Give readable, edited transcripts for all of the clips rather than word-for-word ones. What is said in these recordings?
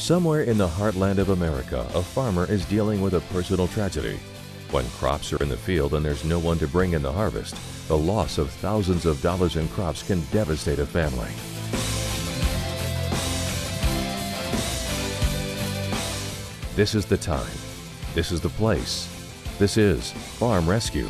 Somewhere in the heartland of America, a farmer is dealing with a personal tragedy. When crops are in the field and there's no one to bring in the harvest, the loss of thousands of dollars in crops can devastate a family. This is the time. This is the place. This is Farm Rescue.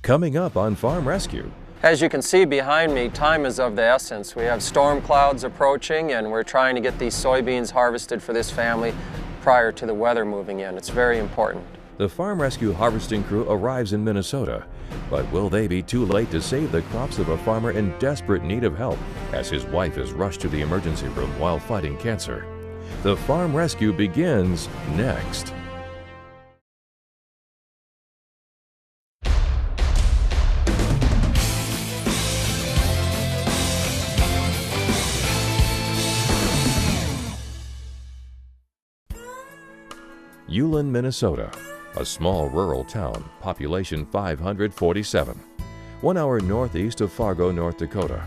Coming up on Farm Rescue. As you can see behind me, time is of the essence. We have storm clouds approaching and we're trying to get these soybeans harvested for this family prior to the weather moving in. It's very important. The Farm Rescue harvesting crew arrives in Minnesota, but will they be too late to save the crops of a farmer in desperate need of help as his wife is rushed to the emergency room while fighting cancer? The Farm Rescue begins next. Ulen, Minnesota, a small rural town, population 547, 1 hour northeast of Fargo, North Dakota.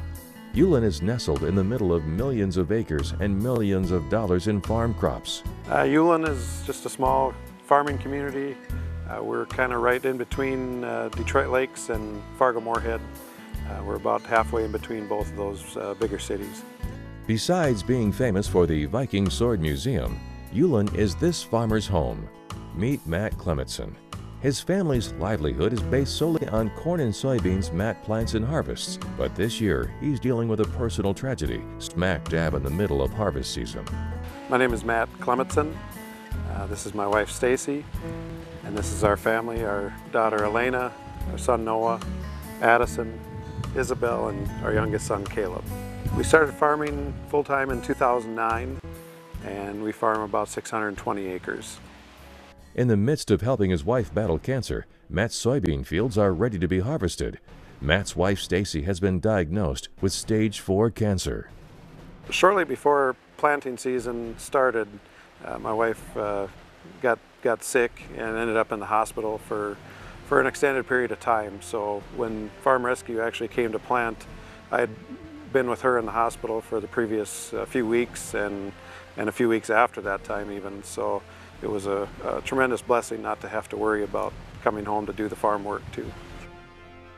Ulen is nestled in the middle of millions of acres and millions of dollars in farm crops. Ulen is just a small farming community. We're kind of right in between Detroit Lakes and Fargo-Moorhead. We're about halfway in between both of those bigger cities. Besides being famous for the Viking Sword Museum, Ulen is this farmer's home. Meet Matt Clementson. His family's livelihood is based solely on corn and soybeans Matt plants and harvests, but this year he's dealing with a personal tragedy, smack dab in the middle of harvest season. My name is Matt Clementson. This is my wife Stacy, and this is our family, our daughter Elena, our son Noah, Addison, Isabel, and our youngest son Caleb. We started farming full-time in 2009. And we farm about 620 acres. In the midst of helping his wife battle cancer, Matt's soybean fields are ready to be harvested. Matt's wife Stacy has been diagnosed with stage 4 cancer. Shortly before planting season started, my wife got sick and ended up in the hospital for an extended period of time. So when Farm Rescue actually came to plant, I had been with her in the hospital for the previous few weeks and a few weeks after that time even. So it was a tremendous blessing not to have to worry about coming home to do the farm work too.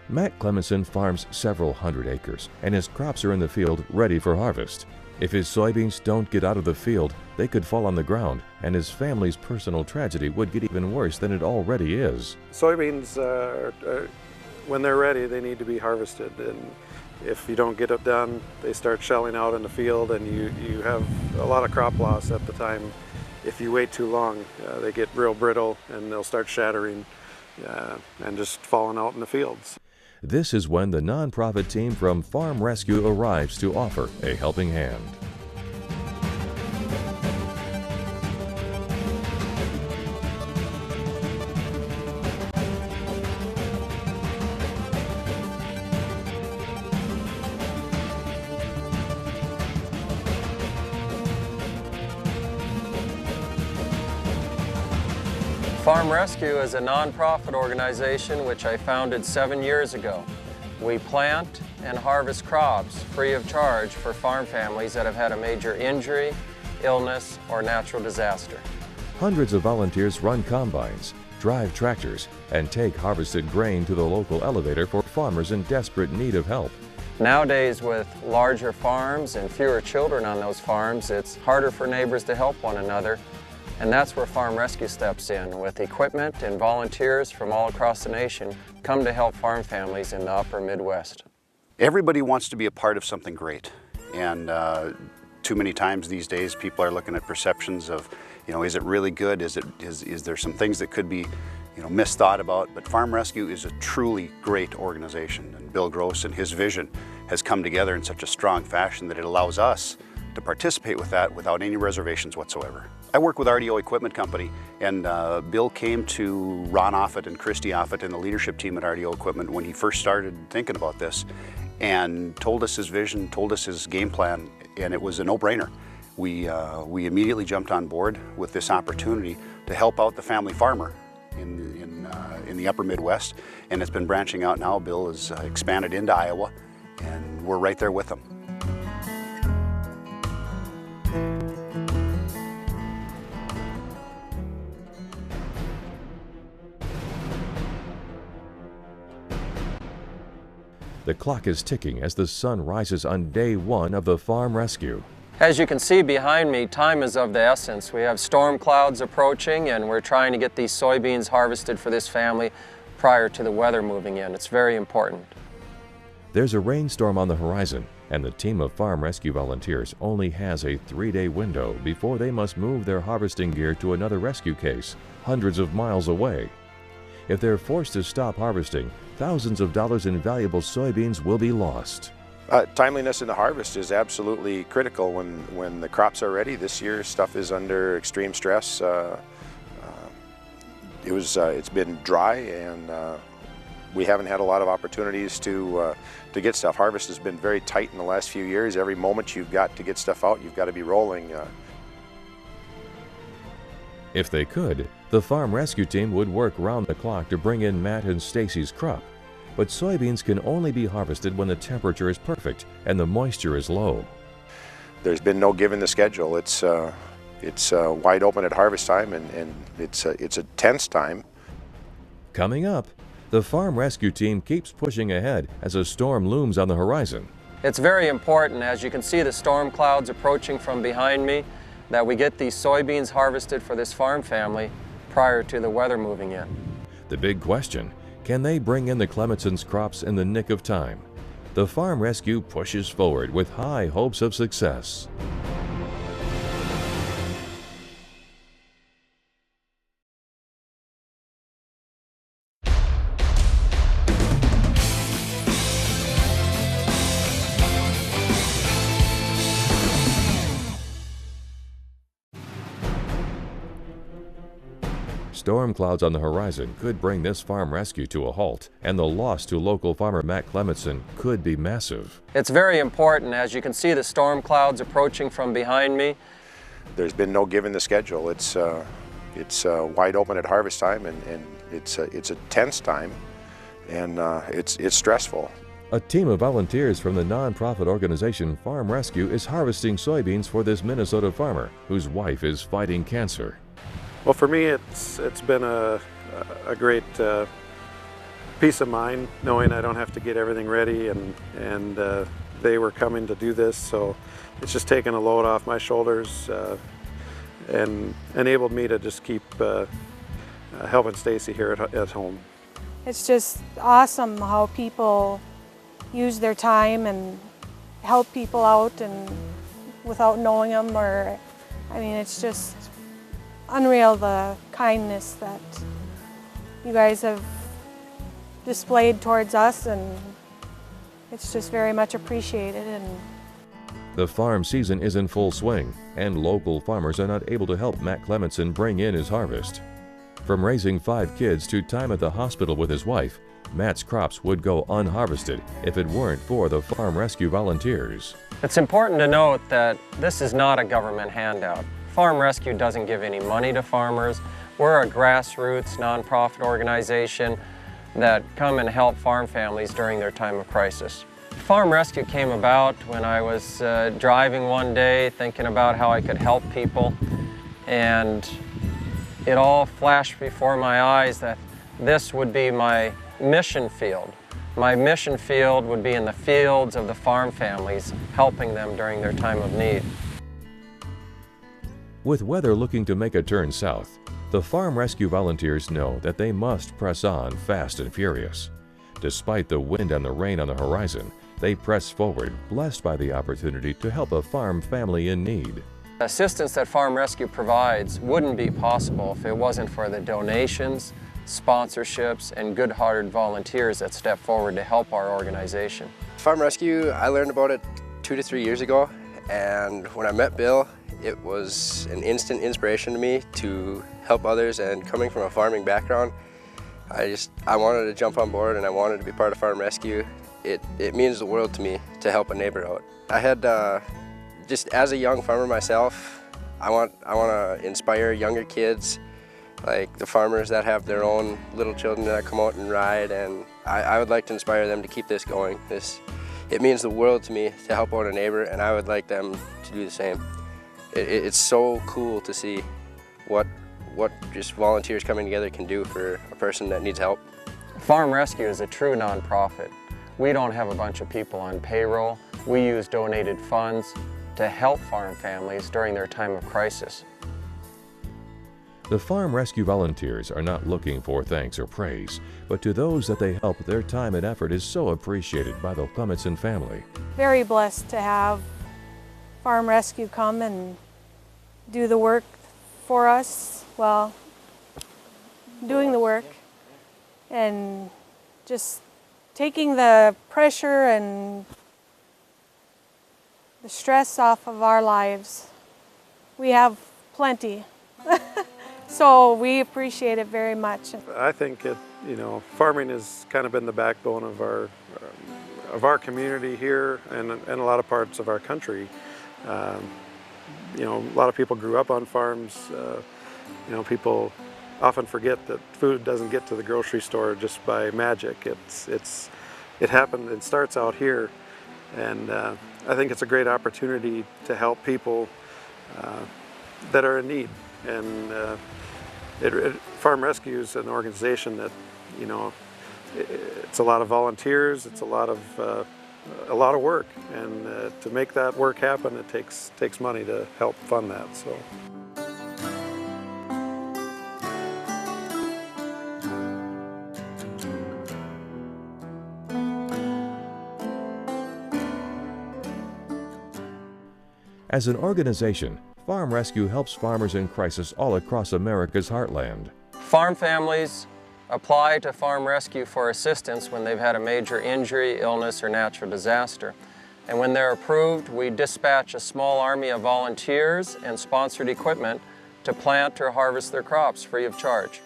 Matt Clementson farms several hundred acres and his crops are in the field ready for harvest. If his soybeans don't get out of the field, they could fall on the ground and his family's personal tragedy would get even worse than it already is. Soybeans, when they're ready, they need to be harvested. And if you don't get it done, they start shelling out in the field and you have a lot of crop loss at the time. If you wait too long, they get real brittle and they'll start shattering and just falling out in the fields. This is when the nonprofit team from Farm Rescue arrives to offer a helping hand. Farm Rescue is a nonprofit organization which I founded 7 years ago. We plant and harvest crops free of charge for farm families that have had a major injury, illness, or natural disaster. Hundreds of volunteers run combines, drive tractors, and take harvested grain to the local elevator for farmers in desperate need of help. Nowadays, with larger farms and fewer children on those farms, it's harder for neighbors to help one another. And that's where Farm Rescue steps in, with equipment and volunteers from all across the nation come to help farm families in the upper Midwest. Everybody wants to be a part of something great, and too many times these days people are looking at perceptions of, is it really good? Is there some things that could be, misthought about? But Farm Rescue is a truly great organization, and Bill Gross and his vision has come together in such a strong fashion that it allows us to participate with that without any reservations whatsoever. I work with RDO Equipment Company, and Bill came to Ron Offit and Christy Offit and the leadership team at RDO Equipment when he first started thinking about this, and told us his vision, told us his game plan, and it was a no-brainer. We immediately jumped on board with this opportunity to help out the family farmer in the upper Midwest, and it's been branching out now. Bill has expanded into Iowa, and we're right there with them. The clock is ticking as the sun rises on day one of the farm rescue. As you can see behind me, time is of the essence. We have storm clouds approaching and we're trying to get these soybeans harvested for this family prior to the weather moving in. It's very important. There's a rainstorm on the horizon, and the team of farm rescue volunteers only has a 3-day window before they must move their harvesting gear to another rescue case, hundreds of miles away. If they're forced to stop harvesting, thousands of dollars in valuable soybeans will be lost. Timeliness in the harvest is absolutely critical when the crops are ready. This year stuff is under extreme stress. It's been dry, and we haven't had a lot of opportunities to get stuff. Harvest has been very tight in the last few years. Every moment you've got to get stuff out, you've got to be rolling. If they could, the farm rescue team would work round the clock to bring in Matt and Stacy's crop. But soybeans can only be harvested when the temperature is perfect and the moisture is low. There's been no give in the schedule. It's wide open at harvest time, and it's a tense time. Coming up, the farm rescue team keeps pushing ahead as a storm looms on the horizon. It's very important, as you can see the storm clouds approaching from behind me, that we get these soybeans harvested for this farm family prior to the weather moving in. The big question, can they bring in the Clemetsons' crops in the nick of time? The farm rescue pushes forward with high hopes of success. Storm clouds on the horizon could bring this farm rescue to a halt, and the loss to local farmer Matt Clementson could be massive. It's very important, as you can see the storm clouds approaching from behind me. There's been no give in the schedule. It's wide open at harvest time, and it's a tense time, and it's stressful. A team of volunteers from the nonprofit organization Farm Rescue is harvesting soybeans for this Minnesota farmer whose wife is fighting cancer. Well, for me, it's been a great peace of mind knowing I don't have to get everything ready, and they were coming to do this, so it's just taken a load off my shoulders and enabled me to just keep helping Stacy here at home. It's just awesome how people use their time and help people out and without knowing them, or I mean, it's just unreal the kindness that you guys have displayed towards us, and it's just very much appreciated. And the farm season is in full swing, and local farmers are not able to help Matt Clementson bring in his harvest. From raising 5 kids to time at the hospital with his wife, Matt's crops would go unharvested if it weren't for the farm rescue volunteers. It's important to note that this is not a government handout. Farm Rescue doesn't give any money to farmers. We're a grassroots nonprofit organization that come and help farm families during their time of crisis. Farm Rescue came about when I was driving one day thinking about how I could help people, and it all flashed before my eyes that this would be my mission field. My mission field would be in the fields of the farm families, helping them during their time of need. With weather looking to make a turn south, the farm rescue volunteers know that they must press on fast and furious. Despite the wind and the rain on the horizon, they press forward, blessed by the opportunity to help a farm family in need. The assistance that Farm Rescue provides wouldn't be possible if it wasn't for the donations, sponsorships, and good-hearted volunteers that step forward to help our organization. Farm Rescue, I learned about it 2 to 3 years ago, and when I met Bill, it was an instant inspiration to me to help others, and coming from a farming background, I wanted to jump on board and I wanted to be part of Farm Rescue. It means the world to me to help a neighbor out. I had, just as a young farmer myself, I want to inspire younger kids, like the farmers that have their own little children that come out and ride, and I would like to inspire them to keep this going. It means the world to me to help out a neighbor, and I would like them to do the same. It's so cool to see what just volunteers coming together can do for a person that needs help. Farm Rescue is a true nonprofit. We don't have a bunch of people on payroll. We use donated funds to help farm families during their time of crisis. The farm rescue volunteers are not looking for thanks or praise, but to those that they help, their time and effort is so appreciated by the Clementson family. Very blessed to have Farm Rescue come and do the work for us, well, doing the work and just taking the pressure and the stress off of our lives. We have plenty. So we appreciate it very much. I think farming has kind of been the backbone of our community here and a lot of parts of our country. A lot of people grew up on farms. People often forget that food doesn't get to the grocery store just by magic. It happened. It starts out here, and I think it's a great opportunity to help people that are in need. And Farm Rescue is an organization that, it's a lot of volunteers. It's a lot of work, and to make that work happen, it takes money to help fund that. So. As an organization, Farm Rescue helps farmers in crisis all across America's heartland. Farm families apply to Farm Rescue for assistance when they've had a major injury, illness, or natural disaster. And when they're approved, we dispatch a small army of volunteers and sponsored equipment to plant or harvest their crops free of charge.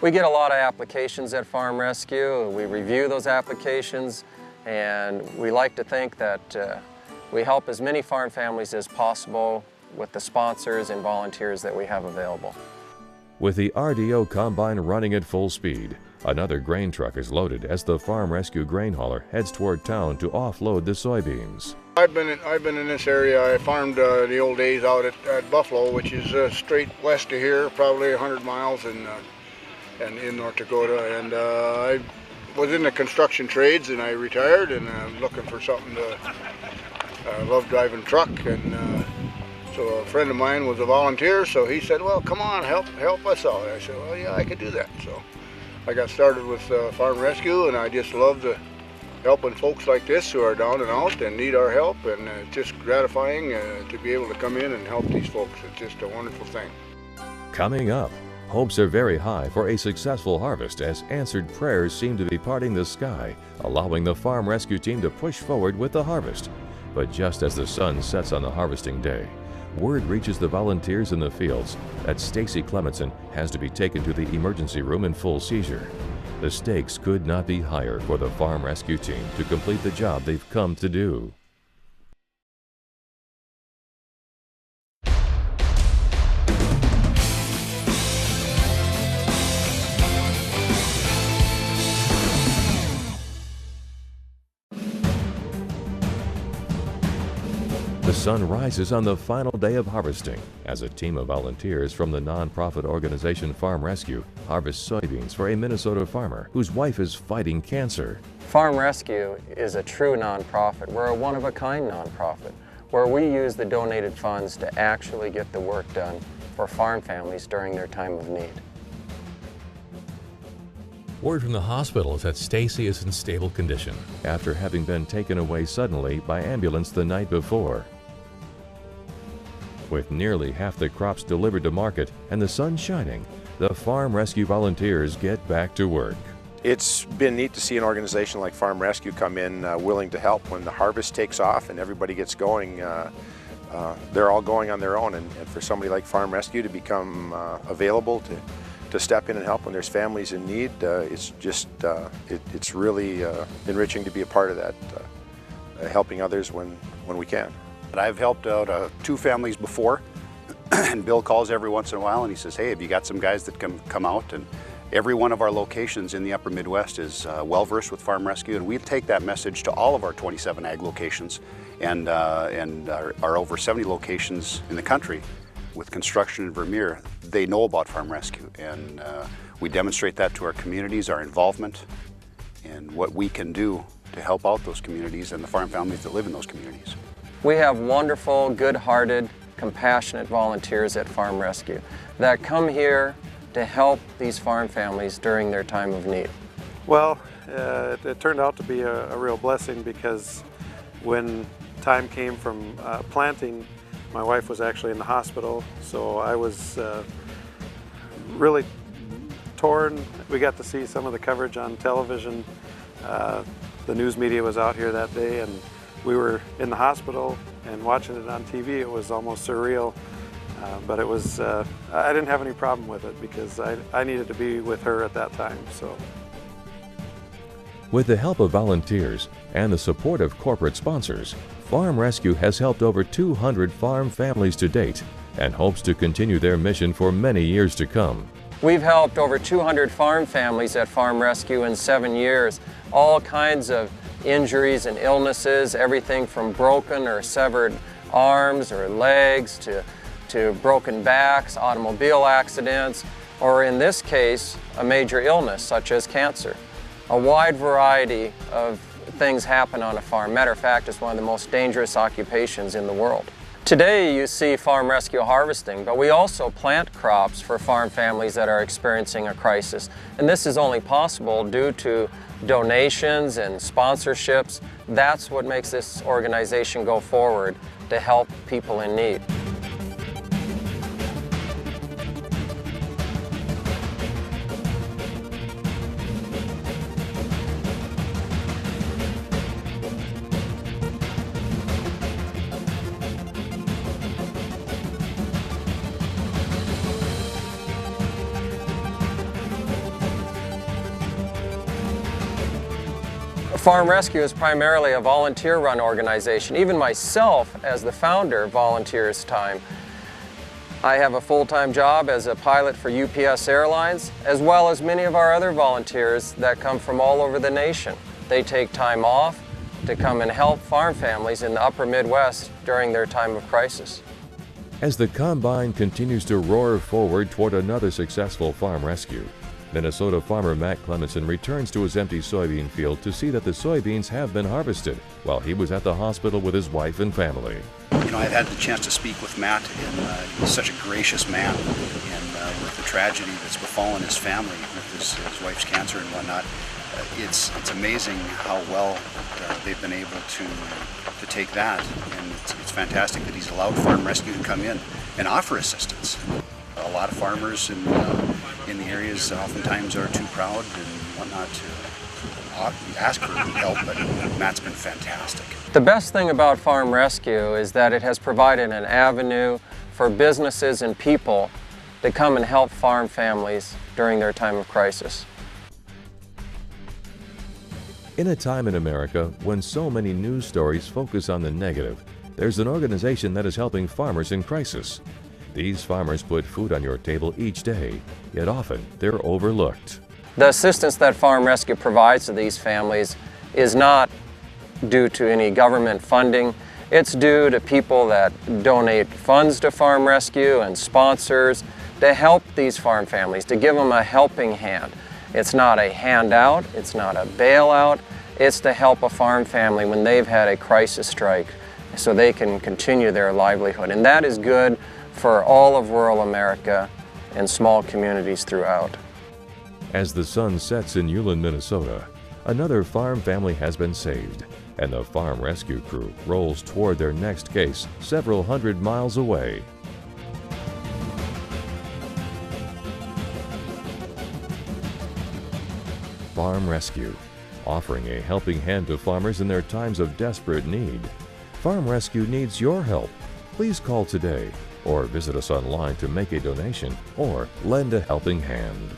We get a lot of applications at Farm Rescue. We review those applications, and we like to think that we help as many farm families as possible with the sponsors and volunteers that we have available. With the RDO combine running at full speed, another grain truck is loaded as the Farm Rescue grain hauler heads toward town to offload the soybeans. I've been in this area. I farmed the old days out at Buffalo, which is straight west of here, probably 100 miles in North Dakota. And I was in the construction trades, and I retired, and I'm looking for something to. I love driving truck, and so a friend of mine was a volunteer, so he said, well, come on, help us out. I said, well, yeah, I could do that. So I got started with Farm Rescue, and I just love helping folks like this who are down and out and need our help, and it's just gratifying to be able to come in and help these folks. It's just a wonderful thing. Coming up, hopes are very high for a successful harvest as answered prayers seem to be parting the sky, allowing the Farm Rescue team to push forward with the harvest. But just as the sun sets on the harvesting day, word reaches the volunteers in the fields that Stacy Clementson has to be taken to the emergency room in full seizure. The stakes could not be higher for the Farm Rescue team to complete the job they've come to do. The sun rises on the final day of harvesting as a team of volunteers from the nonprofit organization Farm Rescue harvests soybeans for a Minnesota farmer whose wife is fighting cancer. Farm Rescue is a true nonprofit. We're a one-of-a-kind nonprofit where we use the donated funds to actually get the work done for farm families during their time of need. Word from the hospital is that Stacy is in stable condition after having been taken away suddenly by ambulance the night before. With nearly half the crops delivered to market and the sun shining, the Farm Rescue volunteers get back to work. It's been neat to see an organization like Farm Rescue come in willing to help when the harvest takes off and everybody gets going. They're all going on their own, and for somebody like Farm Rescue to become available to step in and help when there's families in need, it's just it's really enriching to be a part of that, helping others when we can. I've helped out 2 families before, and Bill calls every once in a while and he says, hey, have you got some guys that can come out? And every one of our locations in the upper Midwest is well-versed with Farm Rescue, and we take that message to all of our 27 ag locations and our over 70 locations in the country with construction in Vermeer. They know about Farm Rescue, and we demonstrate that to our communities, our involvement, and what we can do help out those communities and the farm families that live in those communities. We have wonderful, good-hearted, compassionate volunteers at Farm Rescue that come here to help these farm families during their time of need. Well, it turned out to be a real blessing, because when time came from planting, my wife was actually in the hospital, so I was really torn. We got to see some of the coverage on television. The news media was out here that day, and we were in the hospital and watching it on TV. It was almost surreal, but it was, I didn't have any problem with it, because I needed to be with her at that time. So, with the help of volunteers and the support of corporate sponsors, Farm Rescue has helped over 200 farm families to date and hopes to continue their mission for many years to come. We've helped over 200 farm families at Farm Rescue in 7 years. All kinds of injuries and illnesses, everything from broken or severed arms or legs to broken backs, automobile accidents, or in this case, a major illness such as cancer. A wide variety of things happen on a farm. Matter of fact, it's one of the most dangerous occupations in the world. Today you see farm rescue harvesting, but we also plant crops for farm families that are experiencing a crisis. And this is only possible due to donations and sponsorships. That's what makes this organization go forward, to help people in need. Farm Rescue is primarily a volunteer-run organization. Even myself, as the founder, volunteers time. I have a full-time job as a pilot for UPS Airlines, as well as many of our other volunteers that come from all over the nation. They take time off to come and help farm families in the upper Midwest during their time of crisis. As the combine continues to roar forward toward another successful farm rescue, Minnesota farmer Matt Clementson returns to his empty soybean field to see that the soybeans have been harvested while he was at the hospital with his wife and family. You know, I've had the chance to speak with Matt, and he's such a gracious man, and with the tragedy that's befallen his family with his wife's cancer and whatnot, it's amazing how well they've been able to take that, and it's fantastic that he's allowed Farm Rescue to come in and offer assistance. A lot of farmers in the areas oftentimes are too proud and whatnot to ask for help, but Matt's been fantastic. The best thing about Farm Rescue is that it has provided an avenue for businesses and people to come and help farm families during their time of crisis. In a time in America when so many news stories focus on the negative, there's an organization that is helping farmers in crisis. These farmers put food on your table each day, yet often they're overlooked. The assistance that Farm Rescue provides to these families is not due to any government funding. It's due to people that donate funds to Farm Rescue and sponsors to help these farm families, to give them a helping hand. It's not a handout, it's not a bailout, it's to help a farm family when they've had a crisis strike so they can continue their livelihood. And that is good for all of rural America and small communities throughout. As the sun sets in Ulen, Minnesota, another farm family has been saved, and the farm rescue crew rolls toward their next case several hundred miles away. Farm Rescue, offering a helping hand to farmers in their times of desperate need. Farm Rescue needs your help. Please call today or visit us online to make a donation or lend a helping hand.